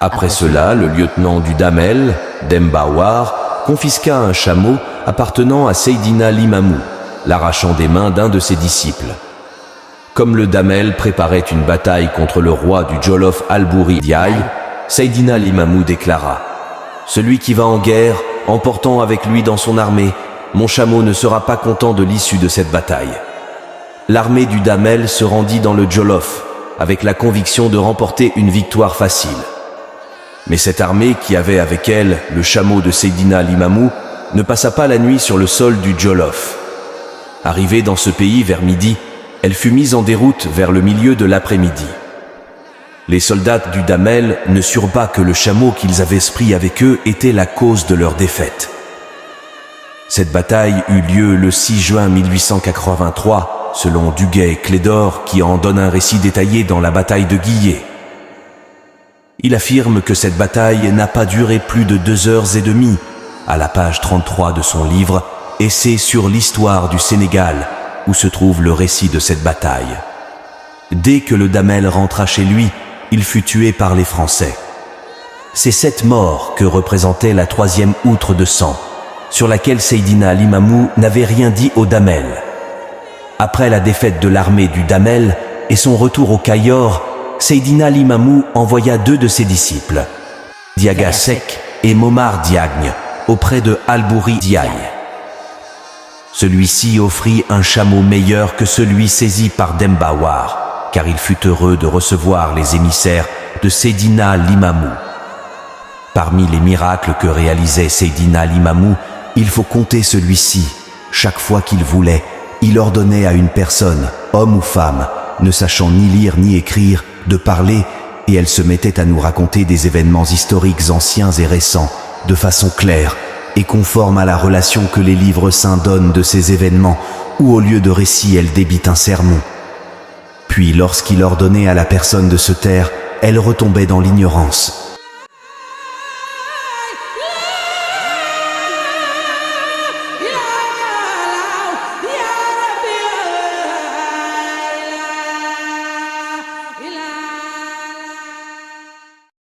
Après cela, le lieutenant du Damel, Demba War, confisqua un chameau appartenant à Seydina Limamou, l'arrachant des mains d'un de ses disciples. Comme le Damel préparait une bataille contre le roi du Jolof Albouri Diaye, Seydina Limamou déclara « Celui qui va en guerre, emportant avec lui dans son armée, mon chameau ne sera pas content de l'issue de cette bataille. » L'armée du Damel se rendit dans le Jolof, avec la conviction de remporter une victoire facile. Mais cette armée, qui avait avec elle le chameau de Seydina Limamou, ne passa pas la nuit sur le sol du Jolof. Arrivée dans ce pays vers midi, elle fut mise en déroute vers le milieu de l'après-midi. Les soldats du Damel ne surent pas que le chameau qu'ils avaient pris avec eux était la cause de leur défaite. Cette bataille eut lieu le 6 juin 1883, selon Duguay et Clédor, qui en donne un récit détaillé dans la bataille de Guillet. Il affirme que cette bataille n'a pas duré plus de 2 heures et demie, à la page 33 de son livre « Essai sur l'histoire du Sénégal », où se trouve le récit de cette bataille. Dès que le Damel rentra chez lui, il fut tué par les Français. C'est cette mort que représentait la 3e outre de sang, sur laquelle Seydina Limamou n'avait rien dit au Damel. Après la défaite de l'armée du Damel et son retour au Cayor, Seydina Limamou envoya 2 de ses disciples, Diaga Sek et Momar Diagne, auprès de Albouri Diaye. Celui-ci offrit un chameau meilleur que celui saisi par Demba War, car il fut heureux de recevoir les émissaires de Seydina Limamou. Parmi les miracles que réalisait Seydina Limamou, il faut compter celui-ci. Chaque fois qu'il voulait, il ordonnait à une personne, homme ou femme, ne sachant ni lire ni écrire, de parler, et elle se mettait à nous raconter des événements historiques anciens et récents, de façon claire et conforme à la relation que les livres saints donnent de ces événements, où au lieu de récit elle débite un sermon. Puis lorsqu'il ordonnait à la personne de se taire, elle retombait dans l'ignorance.